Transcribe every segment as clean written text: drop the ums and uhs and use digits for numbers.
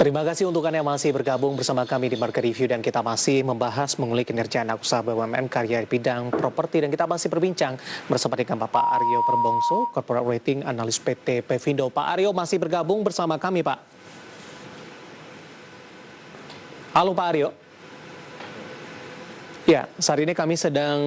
Terima kasih untuk Anda yang masih bergabung bersama kami di Market Review dan kita masih membahas mengulik kinerja anak usaha BUMN karya di bidang properti dan kita masih berbincang bersama dengan Bapak Aryo Perbongso, Corporate Rating Analis PT Pevindo. Pak Aryo masih bergabung bersama kami, Pak. Halo Pak Aryo. Ya, saat ini kami sedang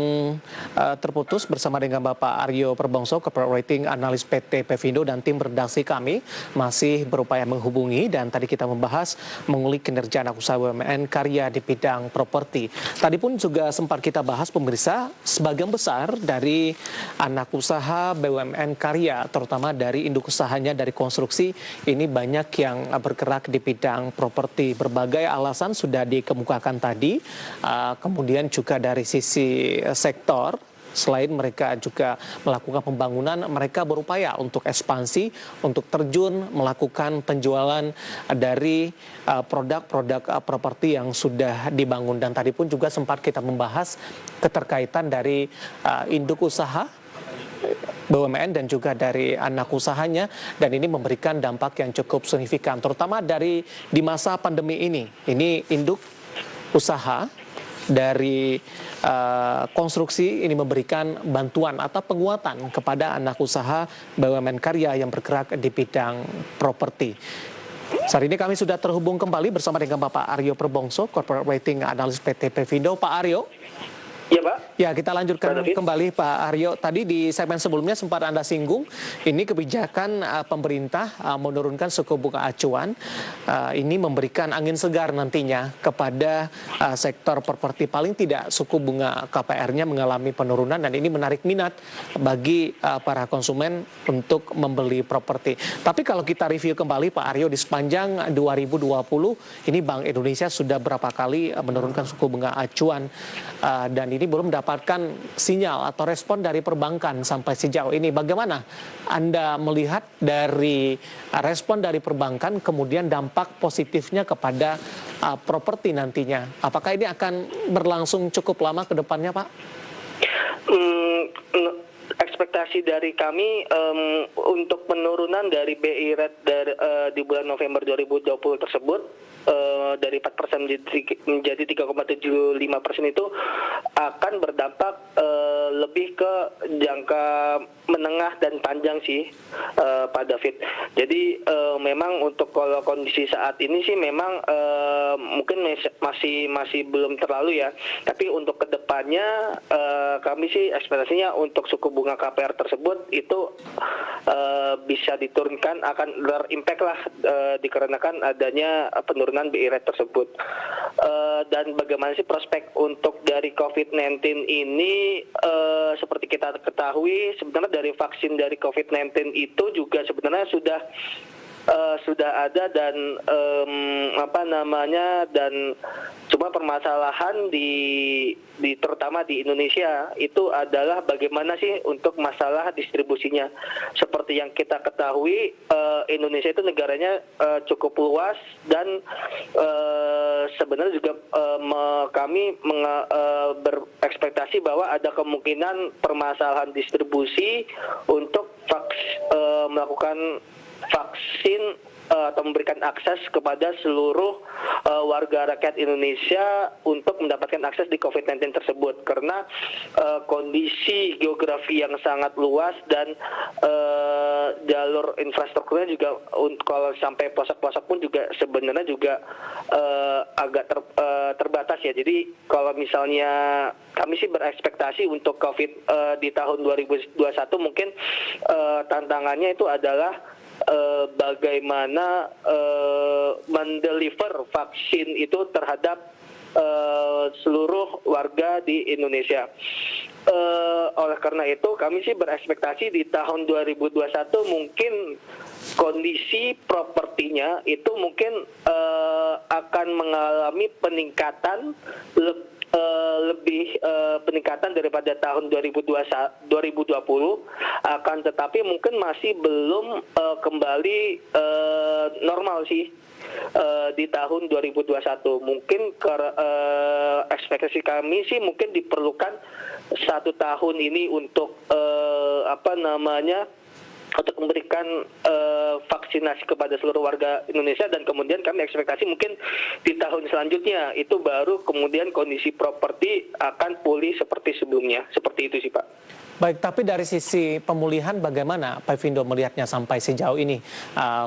terputus bersama dengan Bapak Aryo Perbongso, Corporate Rating Analis PT Pevindo dan tim redaksi kami masih berupaya menghubungi dan tadi kita membahas mengulik kinerja anak usaha BUMN karya di bidang properti. Tadi pun juga sempat kita bahas pemirsa, sebagian besar dari anak usaha BUMN karya, terutama dari induk usahanya dari konstruksi, ini banyak yang bergerak di bidang properti. Berbagai alasan sudah dikemukakan tadi, kemudian juga dari sisi sektor, selain mereka juga melakukan pembangunan, mereka berupaya untuk ekspansi, untuk terjun melakukan penjualan dari produk-produk properti yang sudah dibangun. Dan tadi pun juga sempat kita membahas keterkaitan dari induk usaha BUMN dan juga dari anak usahanya, dan ini memberikan dampak yang cukup signifikan, terutama di masa pandemi ini. Ini induk usaha dari konstruksi ini memberikan bantuan atau penguatan kepada anak usaha BUMN karya yang bergerak di bidang properti. Saat ini kami sudah terhubung kembali bersama dengan Bapak Aryo Perbongso, Corporate Rating Analis PT Pevindo. Pak Aryo. Ya Pak. Ya, kita lanjutkan kembali Pak Aryo. Tadi di segmen sebelumnya sempat Anda singgung, ini kebijakan pemerintah menurunkan suku bunga acuan. Ini memberikan angin segar nantinya kepada sektor properti. Paling tidak suku bunga KPR-nya mengalami penurunan dan ini menarik minat bagi para konsumen untuk membeli properti. Tapi kalau kita review kembali Pak Aryo, di sepanjang 2020 ini Bank Indonesia sudah berapa kali menurunkan suku bunga acuan dan ini belum mendapatkan sinyal atau respon dari perbankan sampai sejauh ini. Bagaimana Anda melihat dari respon dari perbankan, kemudian dampak positifnya kepada properti nantinya? Apakah ini akan berlangsung cukup lama ke depannya, Pak? Ekspektasi dari kami untuk penurunan dari BI rate di bulan November 2020 tersebut dari 4% menjadi 3,75% itu akan berdampak lebih ke jangka menengah dan panjang sih Pak David. Jadi memang untuk kalau kondisi saat ini sih memang mungkin masih belum terlalu ya. Tapi untuk kedepannya kami sih ekspektasinya untuk suku bunga KPR tersebut itu bisa diturunkan, akan berimpact lah dikarenakan adanya penurunan BI rate tersebut. Dan bagaimana sih prospek untuk dari COVID-19 ini, seperti kita ketahui sebenarnya dari vaksin dari COVID-19 itu juga sebenarnya sudah ada dan dan cuma permasalahan terutama di Indonesia itu adalah bagaimana sih untuk masalah distribusinya. Seperti yang kita ketahui, Indonesia itu negaranya cukup luas dan sebenarnya juga kami berekspektasi bahwa ada kemungkinan permasalahan distribusi untuk melakukan vaksin atau memberikan akses kepada seluruh warga rakyat Indonesia untuk mendapatkan akses di COVID-19 tersebut, karena kondisi geografi yang sangat luas dan jalur infrastrukturnya juga kalau sampai pelosok-pelosok pun juga sebenarnya juga agak terbatas ya. Jadi kalau misalnya kami sih berekspektasi untuk COVID di tahun 2021 mungkin tantangannya itu adalah bagaimana mendeliver vaksin itu terhadap seluruh warga di Indonesia. Oleh karena itu kami sih berekspektasi di tahun 2021 mungkin kondisi propertinya itu mungkin akan mengalami peningkatan peningkatan daripada tahun 2020, akan tetapi mungkin masih belum kembali normal sih di tahun 2021. Mungkin ekspektasi kami sih mungkin diperlukan 1 tahun ini untuk untuk memberikan vaksinasi kepada seluruh warga Indonesia, dan kemudian kami ekspektasi mungkin di tahun selanjutnya itu baru kemudian kondisi properti akan pulih seperti sebelumnya. Seperti itu sih Pak. Baik, tapi dari sisi pemulihan bagaimana Pevindo melihatnya sampai sejauh ini,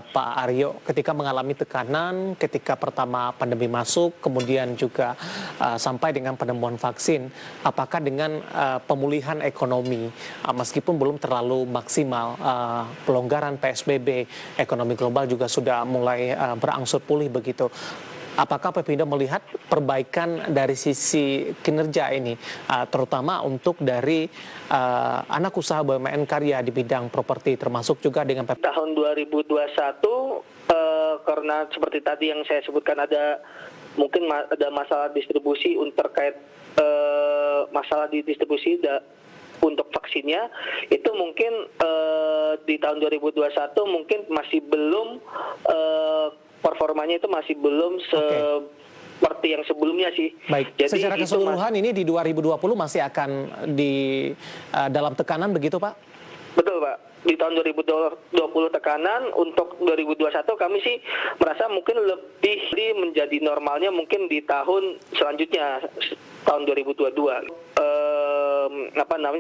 Pak Aryo, ketika mengalami tekanan, ketika pertama pandemi masuk, kemudian juga sampai dengan penemuan vaksin, apakah dengan pemulihan ekonomi, meskipun belum terlalu maksimal, pelonggaran PSBB, ekonomi global juga sudah mulai berangsur pulih begitu. Apakah Pevindo melihat perbaikan dari sisi kinerja ini, terutama untuk dari anak usaha BUMN karya di bidang properti, termasuk juga dengan tahun 2021, karena seperti tadi yang saya sebutkan mungkin ada masalah distribusi terkait masalah di distribusi untuk vaksinnya, itu mungkin di tahun 2021 mungkin masih belum performanya itu masih belum seperti yang sebelumnya sih. Baik, jadi secara keseluruhan ini di 2020 masih akan dalam tekanan begitu Pak? Betul Pak, di tahun 2020 tekanan, untuk 2021 kami sih merasa mungkin lebih menjadi normalnya mungkin di tahun selanjutnya, tahun 2022.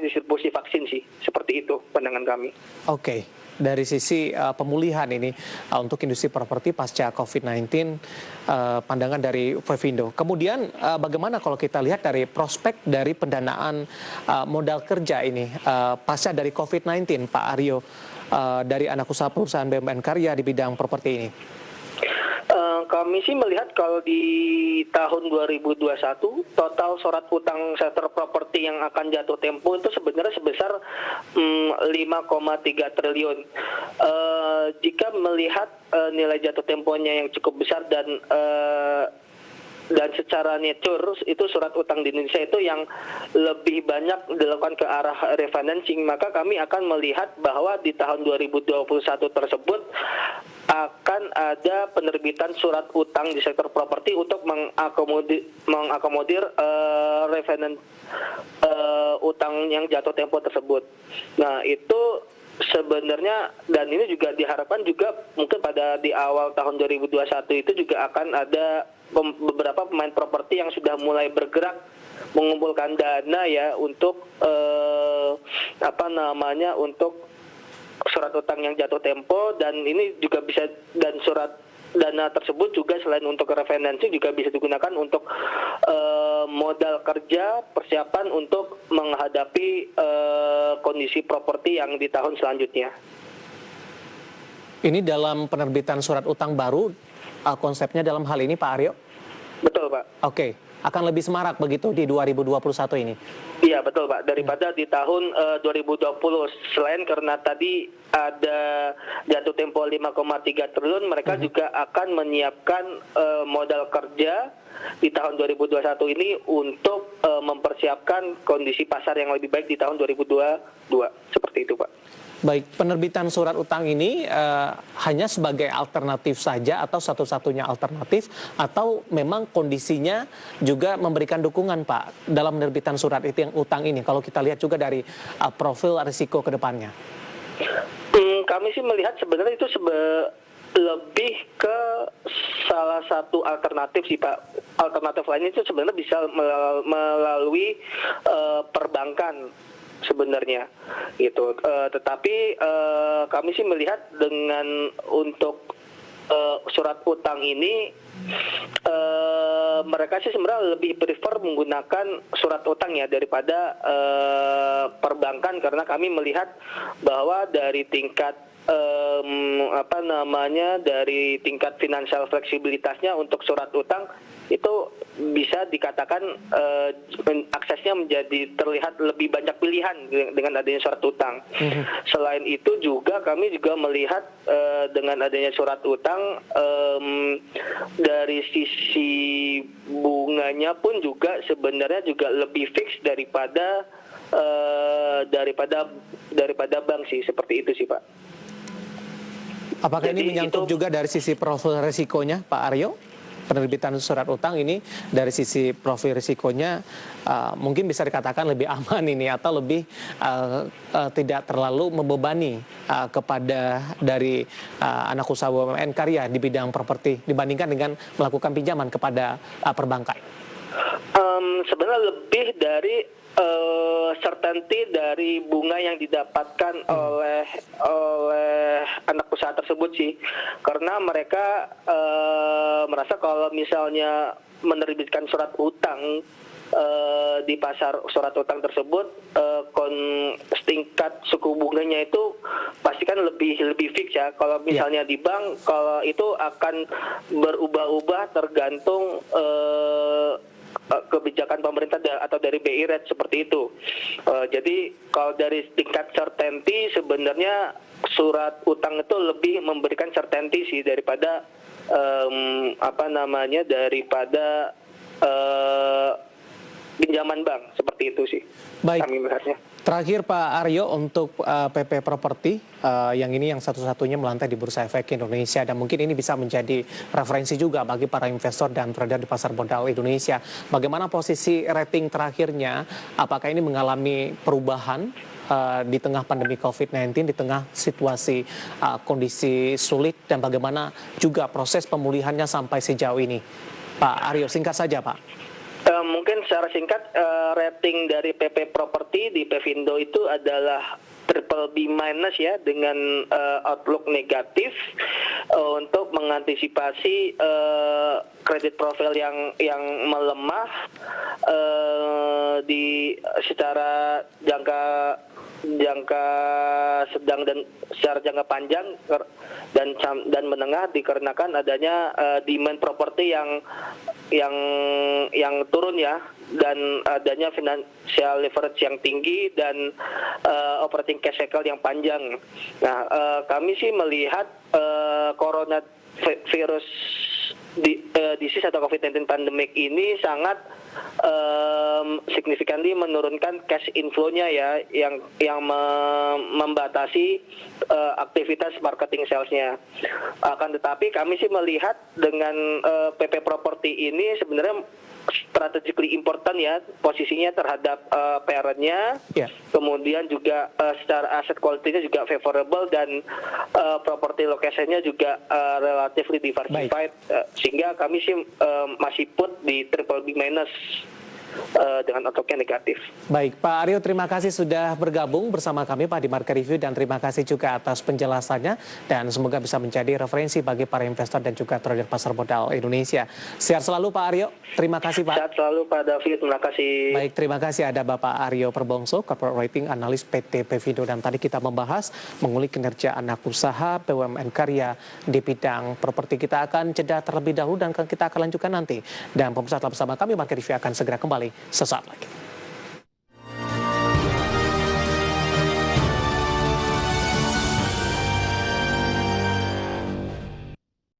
Distribusi vaksin sih, seperti itu pandangan kami. Oke. Dari sisi pemulihan ini untuk industri properti pasca COVID-19, pandangan dari Pevindo. Kemudian bagaimana kalau kita lihat dari prospek dari pendanaan modal kerja ini pasca dari COVID-19, Pak Aryo, dari anak usaha perusahaan BUMN karya di bidang properti ini? Kami sih melihat kalau di tahun 2021 total surat utang sektor properti yang akan jatuh tempo itu sebenarnya sebesar 5,3 triliun. Jika melihat nilai jatuh temponya yang cukup besar dan secara nature itu surat utang di Indonesia itu yang lebih banyak dilakukan ke arah refinancing, maka kami akan melihat bahwa di tahun 2021 tersebut akan ada penerbitan surat utang di sektor properti untuk mengakomodir refinance utang yang jatuh tempo tersebut. Nah, itu sebenarnya, dan ini juga diharapkan juga mungkin di awal tahun 2021 itu juga akan ada beberapa pemain properti yang sudah mulai bergerak mengumpulkan dana ya untuk untuk surat utang yang jatuh tempo, dan ini juga bisa, dan surat dana tersebut juga selain untuk refinancing juga bisa digunakan untuk modal kerja persiapan untuk menghadapi kondisi properti yang di tahun selanjutnya. Ini dalam penerbitan surat utang baru, konsepnya dalam hal ini Pak Aryo? Betul Pak. Oke, akan lebih semarak begitu di 2021 ini? Iya betul Pak, daripada di tahun 2020, selain karena tadi ada jatuh tempo 5,3 triliun, mereka juga akan menyiapkan modal kerja di tahun 2021 ini untuk mempersiapkan kondisi pasar yang lebih baik di tahun 2022, seperti itu Pak. Baik, penerbitan surat utang ini hanya sebagai alternatif saja atau satu-satunya alternatif, atau memang kondisinya juga memberikan dukungan Pak dalam penerbitan surat utang ini kalau kita lihat juga dari profil risiko ke depannya? Kami sih melihat sebenarnya itu lebih ke salah satu alternatif sih Pak. Alternatif lainnya itu sebenarnya bisa melalui perbankan sebenarnya gitu. Tetapi kami sih melihat dengan untuk surat utang ini mereka sih sebenarnya lebih prefer menggunakan surat utang ya daripada perbankan, karena kami melihat bahwa dari tingkat dari tingkat finansial fleksibilitasnya untuk surat utang itu bisa dikatakan aksesnya menjadi terlihat lebih banyak pilihan dengan adanya surat utang. Selain itu juga kami juga melihat dengan adanya surat utang dari sisi bunganya pun juga sebenarnya juga lebih fix daripada bank sih, seperti itu sih Pak. Apakah ini menyangkut juga dari sisi profil resikonya Pak Aryo? penerbitan surat utang ini dari sisi profil risikonya mungkin bisa dikatakan lebih aman ini atau lebih tidak terlalu membebani kepada dari anak usaha BUMN karya di bidang properti dibandingkan dengan melakukan pinjaman kepada perbankan. Sebenarnya lebih dari certainty dari bunga yang didapatkan oleh anak usaha tersebut sih, karena mereka merasa kalau misalnya menerbitkan surat utang di pasar surat utang tersebut, tingkat suku bunganya itu pasti kan lebih fix ya. Kalau misalnya di bank, kalau itu akan berubah-ubah tergantung kebijakan pemerintah atau dari BI Rate seperti itu. Jadi kalau dari tingkat certainty sebenarnya surat utang itu lebih memberikan certainty sih daripada daripada pinjaman bank, seperti itu sih. Baik. Kami melihatnya. Terakhir Pak Aryo, untuk PP Properti yang ini yang satu-satunya melantai di Bursa Efek Indonesia dan mungkin ini bisa menjadi referensi juga bagi para investor dan trader di pasar modal Indonesia. Bagaimana posisi rating terakhirnya? Apakah ini mengalami perubahan di tengah pandemi COVID-19, di tengah situasi kondisi sulit, dan bagaimana juga proses pemulihannya sampai sejauh ini? Pak Aryo, singkat saja Pak. Mungkin secara singkat, rating dari PP Properti di Pevindo itu adalah BBB- ya, dengan outlook negatif untuk mengantisipasi kredit profil yang melemah di secara jangka sedang dan secara jangka panjang dan menengah, dikarenakan adanya demand properti yang turun ya, dan adanya financial leverage yang tinggi dan operating cash cycle yang panjang. Nah, kami sih melihat coronavirus disease atau COVID-19 pandemic ini sangat significantly menurunkan cash inflow-nya ya, yang membatasi aktivitas marketing sales-nya. Akan tetapi kami sih melihat dengan PP Properti ini sebenarnya strategically important ya, posisinya terhadap parent-nya, kemudian juga secara asset quality-nya juga favorable, dan property location-nya juga relatively diversified, sehingga kami sih masih put di BBB- dengan outlook-nya negatif. Baik, Pak Aryo, terima kasih sudah bergabung bersama kami Pak di Market Review, dan terima kasih juga atas penjelasannya, dan semoga bisa menjadi referensi bagi para investor dan juga trader pasar modal Indonesia. Sehat selalu Pak Aryo, terima kasih Pak. Sehat selalu Pak David, terima kasih. Baik, terima kasih. Ada Bapak Aryo Perbongso, Corporate Rating Analis PT Pevindo, dan tadi kita membahas mengulik kinerja anak usaha BUMN karya di bidang properti. Kita akan jeda terlebih dahulu dan kita akan lanjutkan nanti. Dan pemirsa, tetap bersama kami, Market Review akan segera kembali sesaat lagi.